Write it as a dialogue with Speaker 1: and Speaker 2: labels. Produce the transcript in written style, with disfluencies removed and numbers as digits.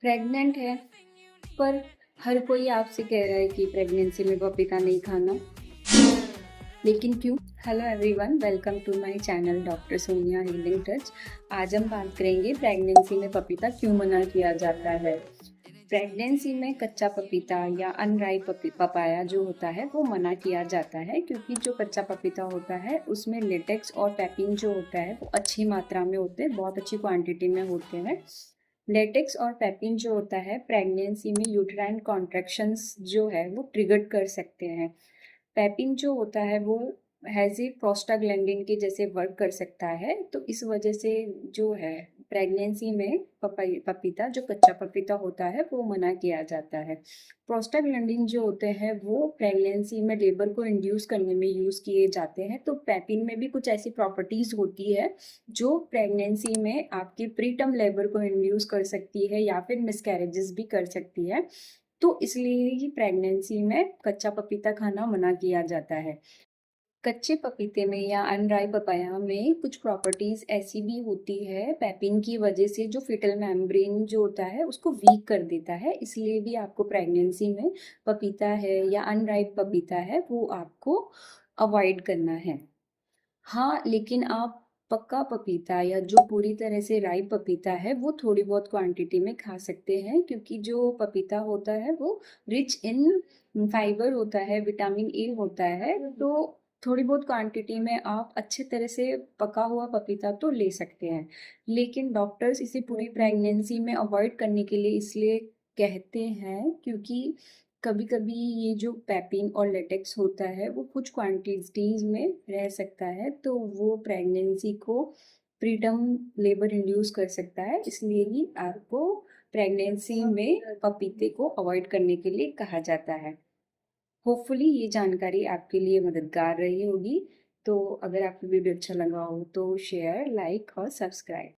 Speaker 1: Pregnant है, पर हर कोई आपसे कह रहा है कि प्रेगनेंसी में पपीता नहीं खाना, लेकिन क्यों? Hello everyone, welcome to my channel doctor Sonia healing touch. आज हम बात करेंगे प्रेगनेंसी में पपीता क्यों मना किया जाता है। प्रेगनेंसी में कच्चा पपीता या अनराइप पपाया जो होता है वो मना किया जाता है, क्योंकि जो कच्चा पपीता होता है उसमें लेटेक्स और पैपिन जो होता है वो अच्छी मात्रा में होते हैं, बहुत अच्छी क्वांटिटी में होते हैं। लेटेक्स और पैपिन जो होता है प्रेगनेंसी में यूट्राइन कॉन्ट्रैक्शंस जो है वो ट्रिगर कर सकते हैं। पैपिन जो होता है वो हैज़ ए प्रोस्टाग्लैंडिन के जैसे वर्क कर सकता है, तो इस वजह से जो है प्रेगनेंसी में पपीता जो कच्चा पपीता होता है वो मना किया जाता है। प्रोस्टाग्लैंडिन जो होते हैं वो प्रेगनेंसी में लेबर को इंड्यूस करने में यूज़ किए जाते हैं, तो पैपिन में भी कुछ ऐसी प्रॉपर्टीज़ होती है जो प्रेगनेंसी में आपके प्रीटर्म लेबर को इंड्यूस कर सकती है या फिर मिसकैरेजेस भी कर सकती है। तो इसलिए ही प्रेगनेंसी में कच्चा पपीता खाना मना किया जाता है। कच्चे पपीते में या अनराइप पपाया में कुछ प्रॉपर्टीज ऐसी भी होती है पेपिन की वजह से, जो फिटल मेम्ब्रेन जो होता है उसको वीक कर देता है, इसलिए भी आपको प्रेगनेंसी में पपीता है या अनराइप पपीता है वो आपको अवॉइड करना है। हाँ, लेकिन आप पक्का पपीता या जो पूरी तरह से राइप पपीता है वो थोड़ी बहुत क्वांटिटी में खा सकते हैं, क्योंकि जो पपीता होता है वो रिच इन फाइबर होता है, विटामिन ए होता है, तो थोड़ी बहुत क्वांटिटी में आप अच्छे तरह से पका हुआ पपीता तो ले सकते हैं। लेकिन डॉक्टर्स इसे पूरी प्रेगनेंसी में अवॉइड करने के लिए इसलिए कहते हैं, क्योंकि कभी-कभी ये जो पेपिन और लेटेक्स होता है वो कुछ क्वांटिटीज़ में रह सकता है, तो वो प्रेगनेंसी को प्रीटर्म लेबर इंड्यूस कर सकता है, इसलिए ही आपको प्रेगनेंसी में पपीते को अवॉइड करने के लिए कहा जाता है। होपफुली ये जानकारी आपके लिए मददगार रही होगी। तो अगर आपको वीडियो अच्छा लगा हो तो शेयर, लाइक और सब्सक्राइब।